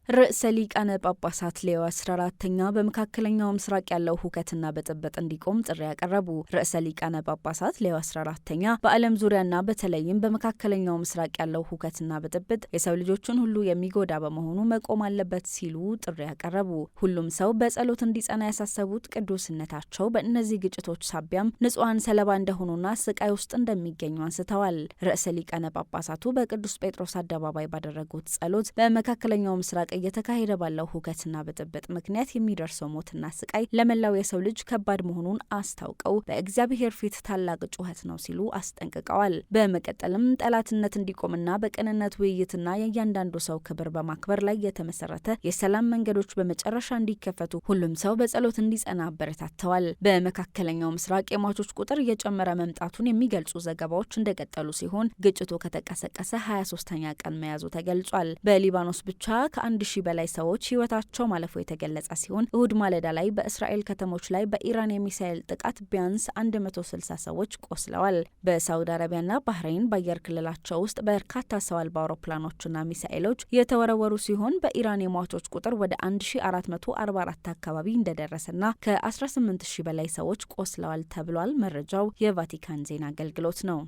ርዕሰ ሊቃነ ጳጳሳት ሌዮ 14ኛ በመካከለኛው ምስራቅ ያለው ሁከትና ብጥብጥ እንዲቆም ጥሪ ያቀረቡ። ርዕሰ ሊቃነ ጳጳሳት ሌዮ 14ኛ በዓለም ዙሪያና በተለይም በመካከለኛው ምስራቅ ያለው ሁከትና ብጥብጥ የሰው ልጆችን ሁሉ የሚጎዳ በመሆኑ መቆም አለበት ሲሉ ጥሪ ያቀረቡ። ሁሉም ሰው በጸሎት እንዲጸና ያሳሰቡት ቅዱስነታቸው በእነዚህ ግጭቶች ሳቢያም ንጹሐን ሰለባ እንደሆኑና ስቃይ ውስጥ እንደሚገኙ አንስተዋል። ርዕሰ ሊቃነ ጳጳሳቱ በቅዱስ ጴጥሮስ አደባባይ ባደረጉት ጸሎት በመካከለኛው ምስራቅ እየተካሄደ ባለው ሁከትና ብጥብጥ ምክንያት የሚደርሰው ሞትና ስቃይ ለመላው የሰው ልጅ ከባድ መሆኑን አስታውቀው በእግዚአብሔር ፊት ታላቅ ጩኸት ነው ሲሉ አስጠንቅቀዋል። በመቀጠልም ጠላትነት እንዲቆምና በቅንነት ውይይትና የእያንዳንዱ ሰው ክብር በማክበር ላይ የተመሰረተ የሰላም መንገዶች በመጨረሻ እንዲከፈቱ ሁሉም ሰው በጸሎት እንዲጸና አበረታተዋል። በመካከለኛው ምስራቅ የሟቾች ቁጥር እየጨመረ መምጣቱን የሚገልጹ ዘገባዎች እንደቀጠሉ ሲሆን ግጭቱ ከተቀሰቀሰ 23ኛ ቀን መያዙ ተገልጿል። በሊባኖስ ብቻ ከ1000 በላይ ሰዎች ህይወታቸው ማለፉ የተገለጸ ሲሆን እሁድ ማለዳ ላይ በእስራኤል ከተሞች ላይ በኢራን የሚሳኤል ጥቃት ቢያንስ 160 ሰዎች ቆስለዋል። በሳውዲ አረቢያና ባህሬን በአየር ክልላቸው ውስጥ በርካታ ሰው አልባ አውሮፕላኖችና ሚሳኤሎች የተወረወሩ ሲሆን በኢራን የሟቾች ቁጥር ወደ 1444 አካባቢ እንደደረሰና ከ18000 በላይ ሰዎች ቆስለዋል ተብሏል። መረጃው የቫቲካን ዜና አገልግሎት ነው።